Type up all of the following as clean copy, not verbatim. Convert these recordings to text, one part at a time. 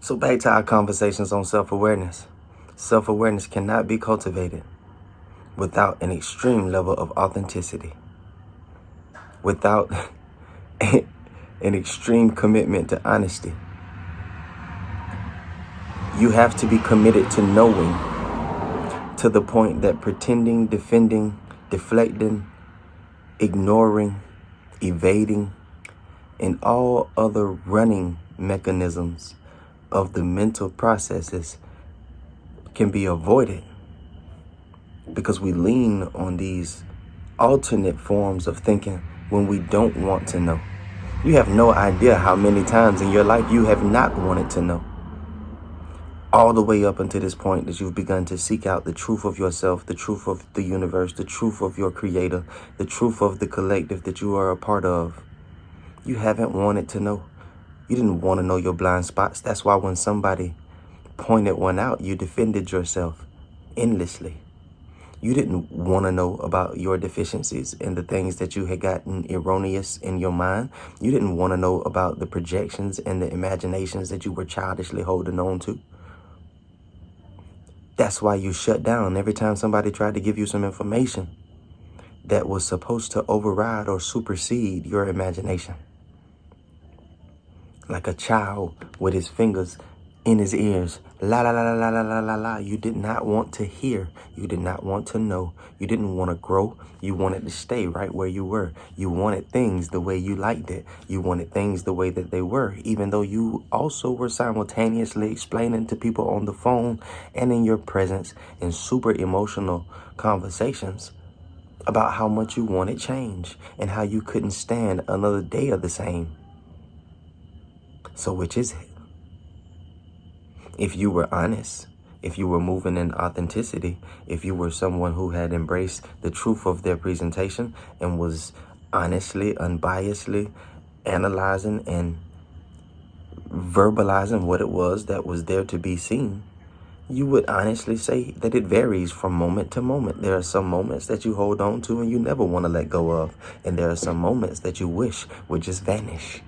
So back to our conversations on self-awareness. Self-awareness cannot be cultivated without an extreme level of authenticity, without an extreme commitment to honesty. You have to be committed to knowing to the point that pretending, defending, deflecting, ignoring, evading, and all other running mechanisms of the mental processes can be avoided, because we lean on these alternate forms of thinking when we don't want to know. You have no idea how many times in your life you have not wanted to know, all the way up until this point that you've begun to seek out the truth of yourself, the truth of the universe, the truth of your creator, the truth of the collective that you are a part of. You haven't wanted to know. You didn't want to know your blind spots. That's why when somebody pointed one out, you defended yourself endlessly. You didn't want to know about your deficiencies and the things that you had gotten erroneous in your mind. You didn't want to know about the projections and the imaginations that you were childishly holding on to. That's why you shut down every time somebody tried to give you some information that was supposed to override or supersede your imagination. Like a child with his fingers in his ears. La, la, la, la, la, la, la, la, la. You did not want to hear. You did not want to know. You didn't want to grow. You wanted to stay right where you were. You wanted things the way you liked it. You wanted things the way that they were, even though you also were simultaneously explaining to people on the phone and in your presence in super emotional conversations about how much you wanted change and how you couldn't stand another day of the same. So which is it? If you were honest, if you were moving in authenticity, if you were someone who had embraced the truth of their presentation and was honestly, unbiasedly analyzing and verbalizing what it was that was there to be seen, you would honestly say that it varies from moment to moment. There are some moments that you hold on to and you never want to let go of. And there are some moments that you wish would just vanish.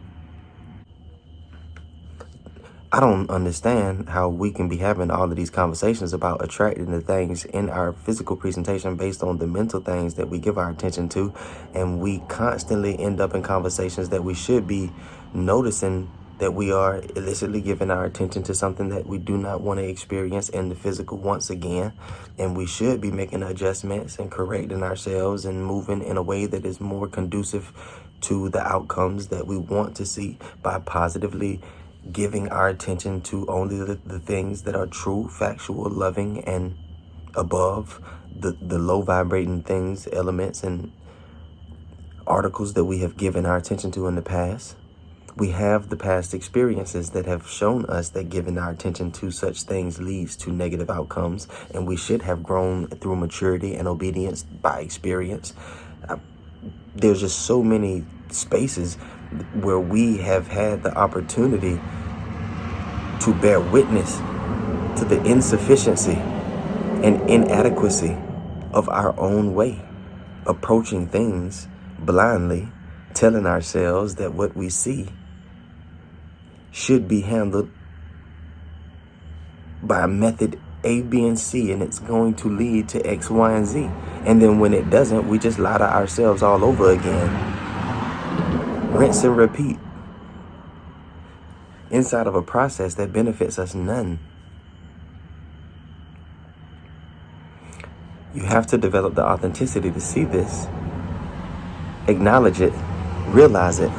I don't understand how we can be having all of these conversations about attracting the things in our physical presentation based on the mental things that we give our attention to. And we constantly end up in conversations that we should be noticing that we are illicitly giving our attention to something that we do not want to experience in the physical once again. And we should be making adjustments and correcting ourselves and moving in a way that is more conducive to the outcomes that we want to see by positively giving our attention to only the things that are true, factual, loving, and above the low vibrating things, elements, and articles that we have given our attention to in the past. We have the past experiences that have shown us that giving our attention to such things leads to negative outcomes, and we should have grown through maturity and obedience by experience. There's just so many spaces where we have had the opportunity to bear witness to the insufficiency and inadequacy of our own way, approaching things blindly, telling ourselves that what we see should be handled by method A, B, and C, and it's going to lead to X, Y, and Z. And then when it doesn't, we just lie to ourselves all over again. Rinse and repeat inside of a process that benefits us none. You have to develop the authenticity to see this, acknowledge it, realize it,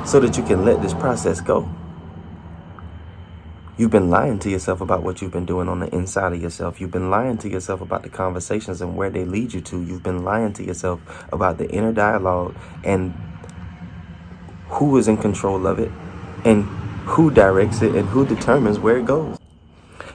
so that you can let this process go. You've been lying to yourself about what you've been doing on the inside of yourself. You've been lying to yourself about the conversations and where they lead you to. You've been lying to yourself about the inner dialogue and who is in control of it and who directs it and who determines where it goes.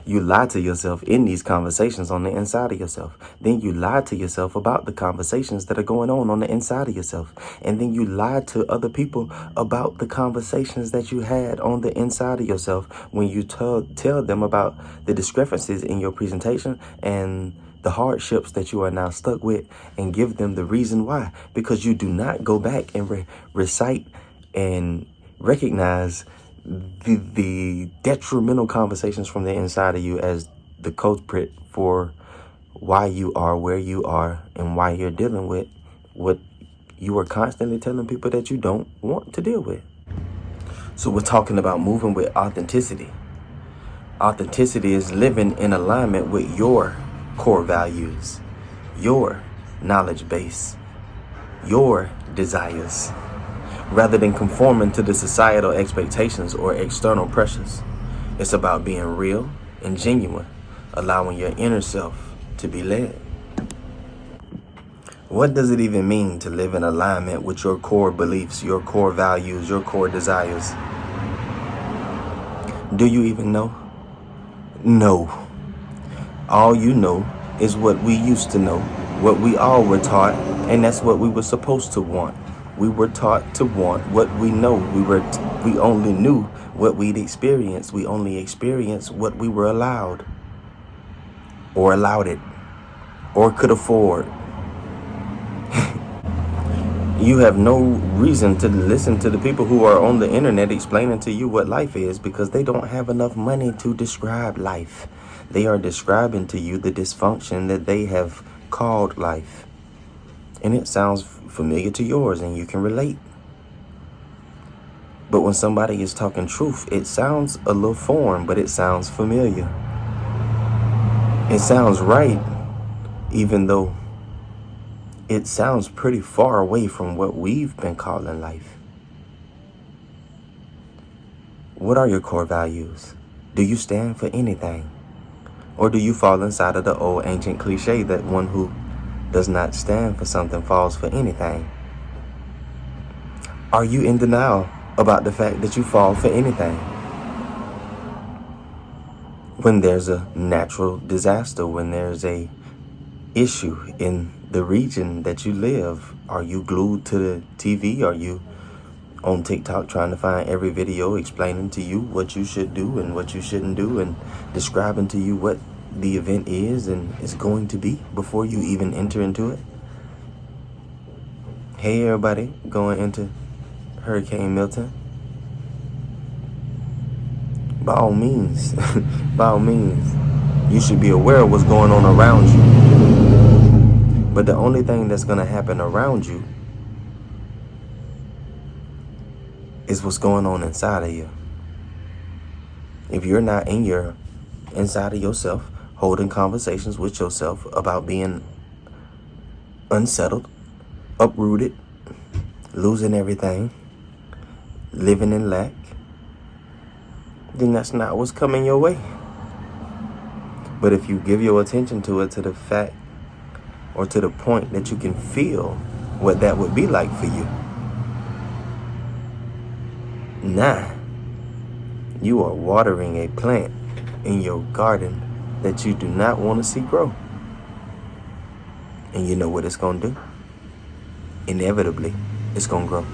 You lie to yourself in these conversations on the inside of yourself. Then you lie to yourself about the conversations that are going on the inside of yourself. And then you lie to other people about the conversations that you had on the inside of yourself when you tell them about the discrepancies in your presentation and the hardships that you are now stuck with, and give them the reason why. Because you do not go back and recite and recognize the detrimental conversations from the inside of you as the culprit for why you are where you are and why you're dealing with what you are constantly telling people that you don't want to deal with. So we're talking about moving with authenticity. Authenticity is living in alignment with your core values, your knowledge base, your desires, rather than conforming to the societal expectations or external pressures. It's about being real and genuine, allowing your inner self to be led. What does it even mean to live in alignment with your core beliefs, your core values, your core desires? Do you even know? No. All you know is what we used to know, what we all were taught, and that's what we were supposed to want. We were taught to want what we know. We only knew what we'd experienced. We only experienced what we were allowed, or allowed it, or could afford. You have no reason to listen to the people who are on the internet explaining to you what life is, because they don't have enough money to describe life. They are describing to you the dysfunction that they have called life. And it sounds familiar to yours and you can relate. But when somebody is talking truth, it sounds a little foreign, but it sounds familiar. It sounds right, even though it sounds pretty far away from what we've been calling life. What are your core values? Do you stand for anything? Or do you fall inside of the old ancient cliche that one who does not stand for something falls for anything? Are you in denial about the fact that you fall for anything? When there's a natural disaster, when there's a issue in the region that you live, are you glued to the TV? Are you on TikTok trying to find every video explaining to you what you should do and what you shouldn't do, and describing to you what the event is and is going to be before you even enter into it? Hey everybody, going into Hurricane Milton. By all means, you should be aware of what's going on around you. But the only thing that's going to happen around you is what's going on inside of you. If you're not inside of yourself, holding conversations with yourself about being unsettled, uprooted, losing everything, living in lack, then that's not what's coming your way. But if you give your attention to it, to the fact or to the point that you can feel what that would be like for you, now you are watering a plant in your garden that you do not want to see grow. And you know what it's going to do? Inevitably, it's going to grow.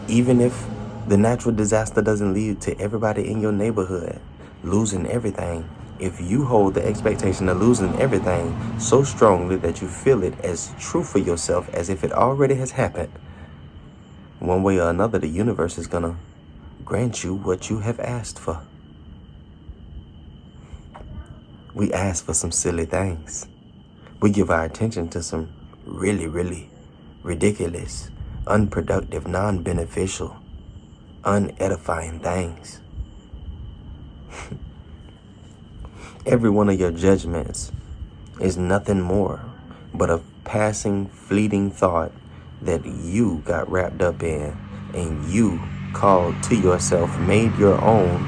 Even if the natural disaster doesn't lead to everybody in your neighborhood losing everything, if you hold the expectation of losing everything so strongly that you feel it as true for yourself as if it already has happened, one way or another, the universe is going to grant you what you have asked for. We ask for some silly things. We give our attention to some really, really ridiculous, unproductive, non-beneficial, unedifying things. Every one of your judgments is nothing more but a passing, fleeting thought that you got wrapped up in and you called to yourself, made your own,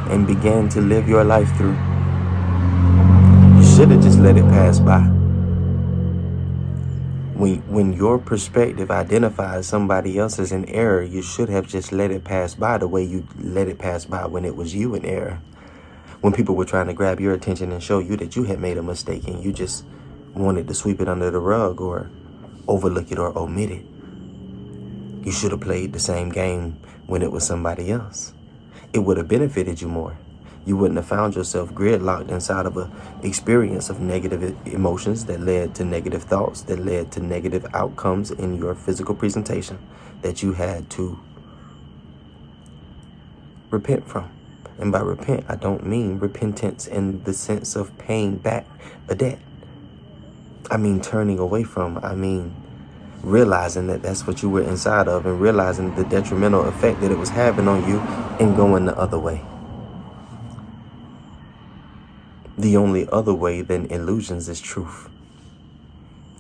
and began to live your life through. You should have just let it pass by. When your perspective identifies somebody else as in error, you should have just let it pass by the way you let it pass by when it was you in error. When people were trying to grab your attention and show you that you had made a mistake and you just wanted to sweep it under the rug or overlook it or omit it. You should have played the same game when it was somebody else. It would have benefited you more. You wouldn't have found yourself gridlocked inside of an experience of negative emotions that led to negative thoughts, that led to negative outcomes in your physical presentation that you had to repent from. And by repent, I don't mean repentance in the sense of paying back a debt. I mean turning away from. I mean realizing that that's what you were inside of and realizing the detrimental effect that it was having on you and going the other way. The only other way than illusions is truth.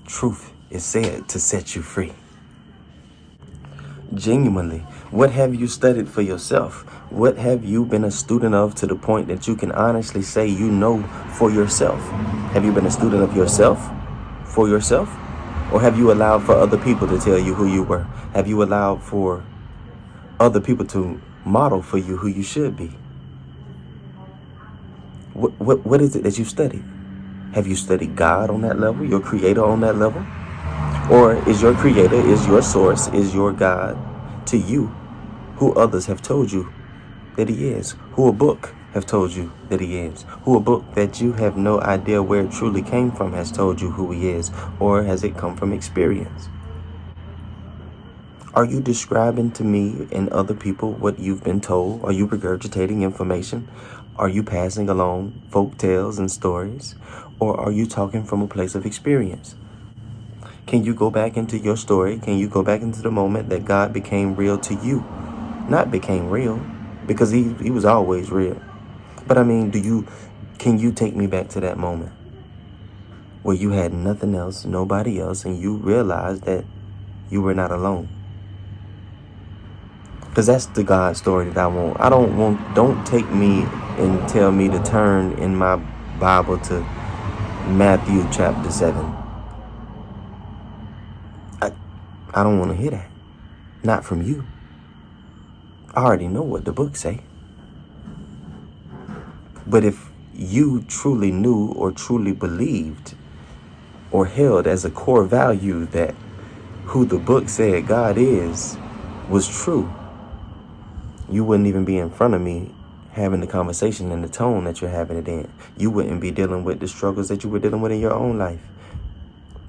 Truth is said to set you free. Genuinely, what have you studied for yourself? What have you been a student of to the point that you can honestly say you know for yourself? Have you been a student of yourself for yourself? Or have you allowed for other people to tell you who you were? Have you allowed for other people to model for you who you should be? What is it that you studied? Have you studied God on that level, your creator on that level? Or is your creator, is your source, is your God to you who others have told you that he is? Who a book have told you that he is? Who a book that you have no idea where it truly came from has told you who he is? Or has it come from experience? Are you describing to me and other people what you've been told? Are you regurgitating information? Are you passing along folk tales and stories? Or are you talking from a place of experience? Can you go back into your story? Can you go back into the moment that God became real to you? Not became real, because he was always real. But I mean, can you take me back to that moment where you had nothing else, nobody else, and you realized that you were not alone? Because that's the God story that I want. Don't take me and tell me to turn in my Bible to Matthew chapter 7. I don't want to hear that. Not from you. I already know what the book say. But if you truly knew or truly believed or held as a core value that who the book said God is was true, you wouldn't even be in front of me having the conversation in the tone that you're having it in. You wouldn't be dealing with the struggles that you were dealing with in your own life.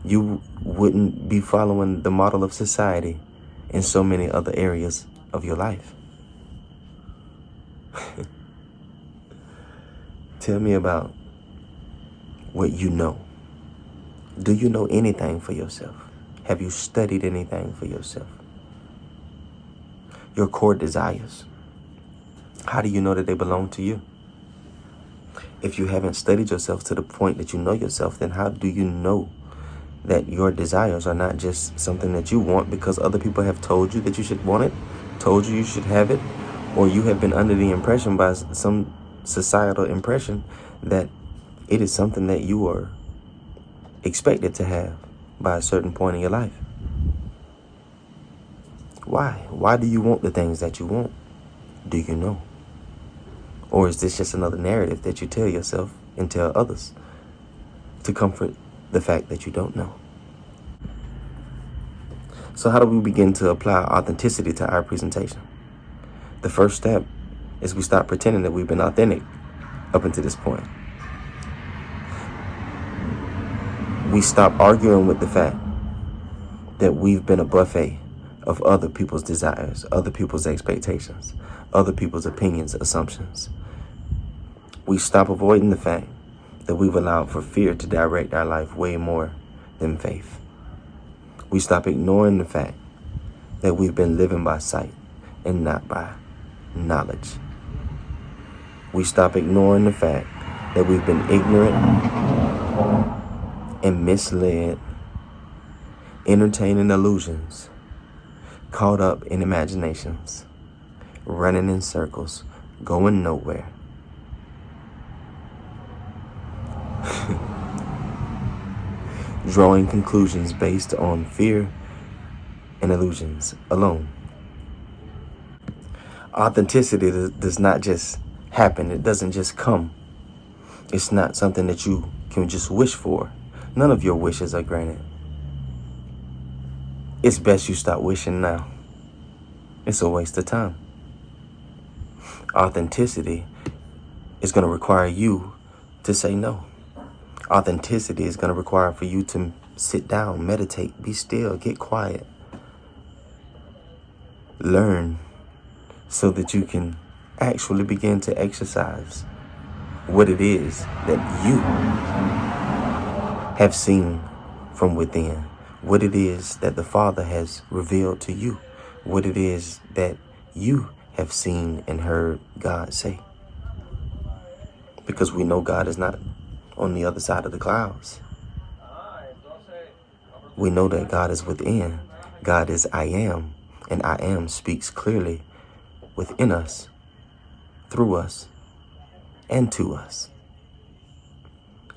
You wouldn't be following the model of society in so many other areas of your life. Tell me about what you know. Do you know anything for yourself? Have you studied anything for yourself? Your core desires. How do you know that they belong to you? If you haven't studied yourself to the point that you know yourself, then how do you know that your desires are not just something that you want because other people have told you that you should want it, told you should have it, or you have been under the impression by some societal impression that it is something that you are expected to have by a certain point in your life? Why? Why do you want the things that you want? Do you know? Or is this just another narrative that you tell yourself and tell others to comfort the fact that you don't know? So how do we begin to apply authenticity to our presentation? The first step is we stop pretending that we've been authentic up until this point. We stop arguing with the fact that we've been a buffet of other people's desires, other people's expectations, other people's opinions, assumptions. We stop avoiding the fact that we've allowed for fear to direct our life way more than faith. We stop ignoring the fact that we've been living by sight and not by knowledge. We stop ignoring the fact that we've been ignorant and misled, entertaining illusions, caught up in imaginations, running in circles, going nowhere. Drawing conclusions based on fear and illusions alone. Authenticity does not just happen. It doesn't just come. It's not something that you can just wish for. None of your wishes are granted. It's best you stop wishing now. It's a waste of time. Authenticity is going to require you to say no. Authenticity is going to require for you to sit down, meditate, be still, get quiet. Learn so that you can actually begin to exercise what it is that you have seen from within, what it is that the Father has revealed to you, what it is that you have seen and heard God say. Because we know God is not on the other side of the clouds. We know that God is within. God is I am, and I am speaks clearly within us, through us, and to us.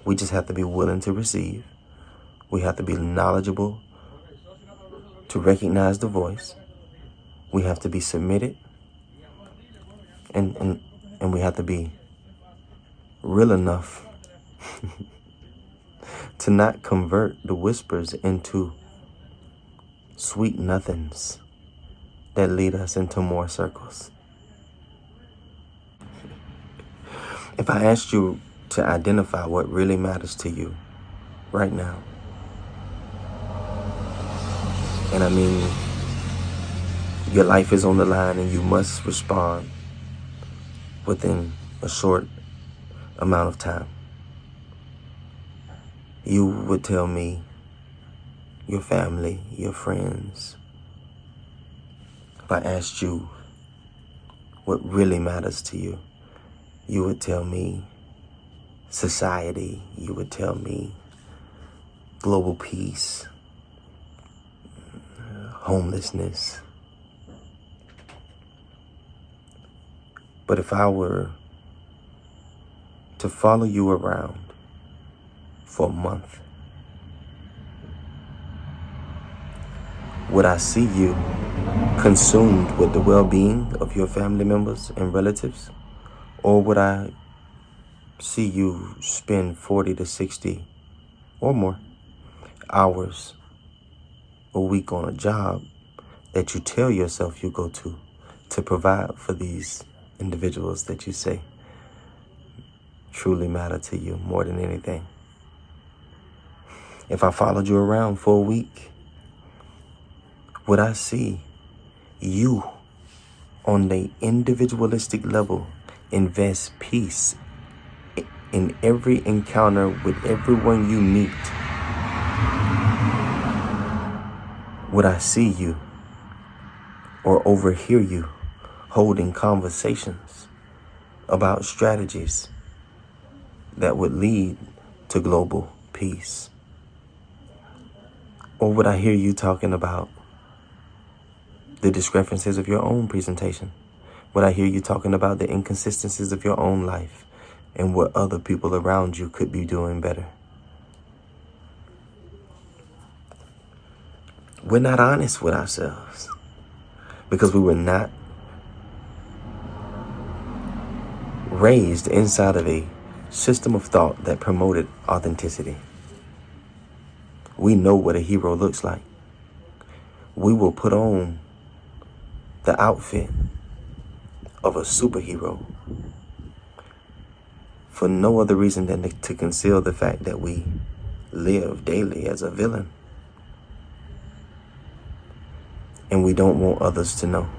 We just have to be willing to receive. We have to be knowledgeable to recognize the voice. We have to be submitted, and we have to be real enough to not convert the whispers into sweet nothings that lead us into more circles. If I asked you to identify what really matters to you right now, and I mean your life is on the line and you must respond within a short amount of time, you would tell me your family, your friends. If I asked you what really matters to you, you would tell me society. You would tell me global peace, homelessness. But if I were to follow you around for a month, would I see you consumed with the well-being of your family members and relatives? Or would I see you spend 40 to 60 or more hours a week on a job that you tell yourself you go to provide for these individuals that you say truly matter to you more than anything? If I followed you around for a week, would I see you on the individualistic level invest peace in every encounter with everyone you meet? Would I see you or overhear you holding conversations about strategies that would lead to global peace? Or would I hear you talking about the discrepancies of your own presentation? Would I hear you talking about the inconsistencies of your own life and what other people around you could be doing better? We're not honest with ourselves because we were not raised inside of a system of thought that promoted authenticity. We know what a hero looks like. We will put on the outfit of a superhero for no other reason than to conceal the fact that we live daily as a villain. And we don't want others to know.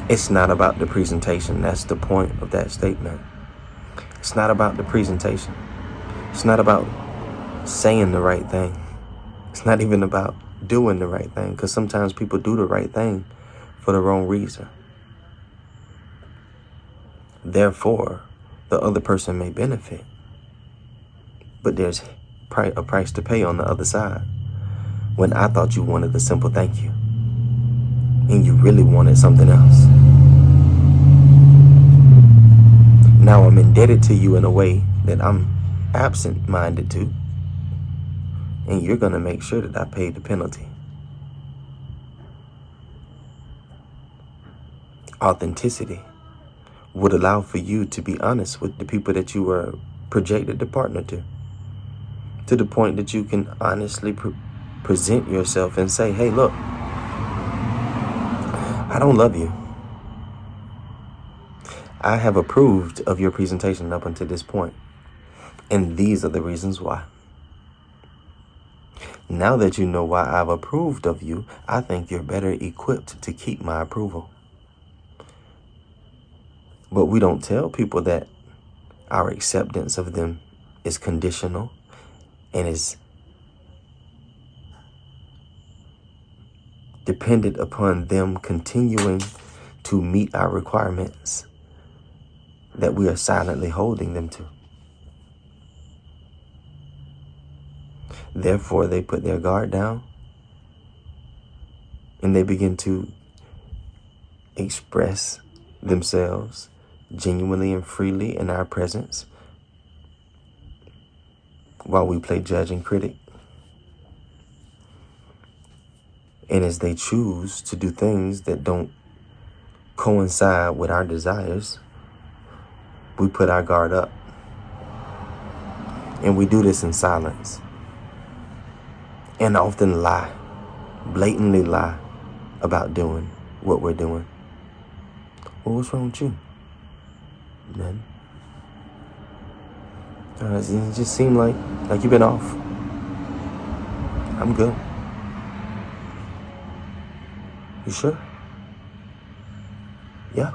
It's not about the presentation. That's the point of that statement. It's not about the presentation. It's not about saying the right thing. It's not even about doing the right thing, because sometimes people do the right thing for the wrong reason. Therefore, the other person may benefit, but there's a price to pay on the other side. When I thought you wanted a simple thank you, and you really wanted something else. Now I'm indebted to you in a way that I'm absent-minded to, and you're going to make sure that I pay the penalty. Authenticity would allow for you to be honest with the people that you were projected to partner to the point that you can honestly present yourself and say, hey, look, I don't love you. I have approved of your presentation up until this point, and these are the reasons why. Now that you know why I've approved of you, I think you're better equipped to keep my approval. But we don't tell people that our acceptance of them is conditional and is dependent upon them continuing to meet our requirements that we are silently holding them to. Therefore, they put their guard down and they begin to express themselves genuinely and freely in our presence while we play judge and critic. And as they choose to do things that don't coincide with our desires, we put our guard up. And we do this in silence. And often lie, blatantly lie about doing what we're doing. Well, what's wrong with you? Nothing. It just seemed like you've been off. I'm good. You sure? Yeah.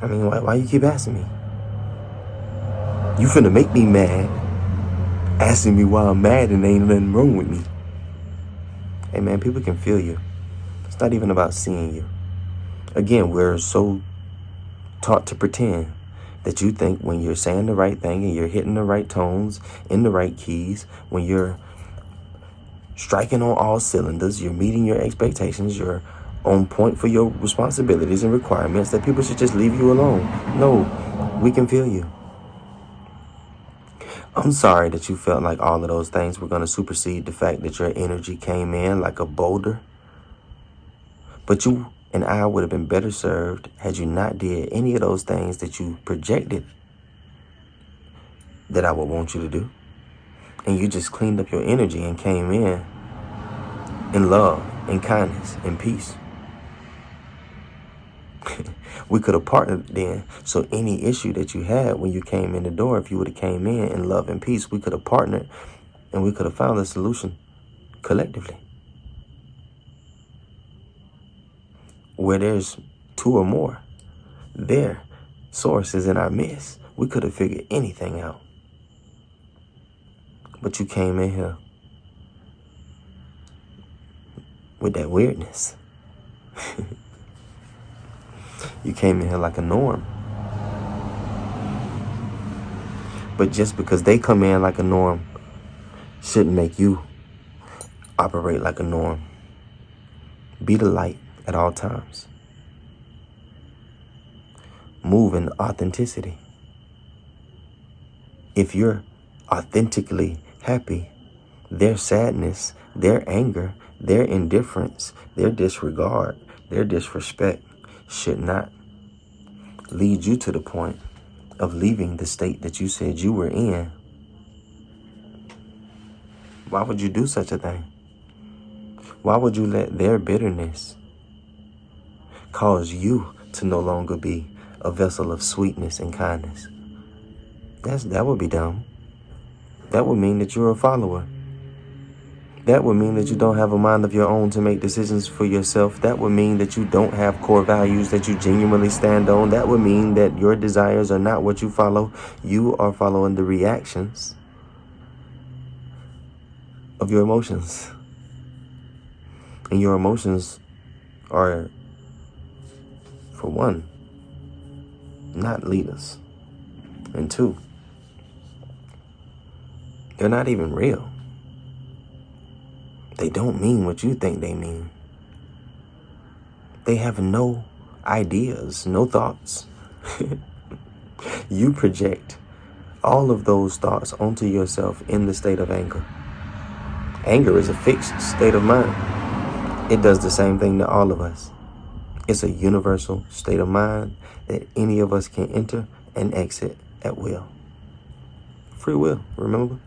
I mean, why you keep asking me? You finna make me mad, asking me why I'm mad and ain't nothing wrong with me. Hey man, people can feel you. It's not even about seeing you. Again, we're so taught to pretend that you think when you're saying the right thing and you're hitting the right tones in the right keys, when you're striking on all cylinders, you're meeting your expectations, you're on point for your responsibilities and requirements, that people should just leave you alone. No, we can feel you. I'm sorry that you felt like all of those things were going to supersede the fact that your energy came in like a boulder. But you and I would have been better served had you not did any of those things that you projected that I would want you to do. And you just cleaned up your energy and came in love, in kindness, in peace. We could have partnered then. So any issue that you had when you came in the door, if you would have came in love and peace, we could have partnered and we could have found a solution collectively. Where there's two or more, their source is in our midst. We could have figured anything out. But you came in here with that weirdness. You came in here like a norm. But just because they come in like a norm shouldn't make you operate like a norm. Be the light at all times. Move in authenticity. If you're authentically happy, their sadness, their anger, their indifference, their disregard, their disrespect should not lead you to the point of leaving the state that you said you were in. Why would you do such a thing? Why would you let their bitterness cause you to no longer be a vessel of sweetness and kindness? That would be dumb. That would mean that you're a follower. That would mean that you don't have a mind of your own to make decisions for yourself. That would mean that you don't have core values that you genuinely stand on. That would mean that your desires are not what you follow. You are following the reactions of your emotions. And your emotions are, for one, not leaders. And two, they're not even real. They don't mean what you think they mean. They have no ideas, no thoughts. You project all of those thoughts onto yourself in the state of anger. Anger is a fixed state of mind. It does the same thing to all of us. It's a universal state of mind that any of us can enter and exit at will. Free will, remember?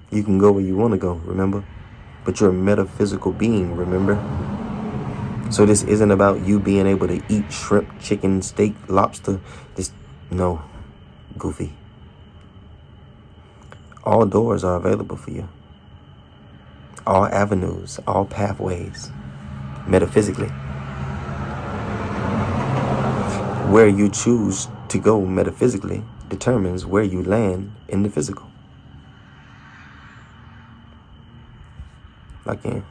You can go where you want to go, remember? But you're a metaphysical being, remember? So this isn't about you being able to eat shrimp, chicken, steak, lobster. No, goofy. All doors are available for you. All avenues, all pathways, metaphysically. where you choose to go metaphysically determines where you land in the physical. Again.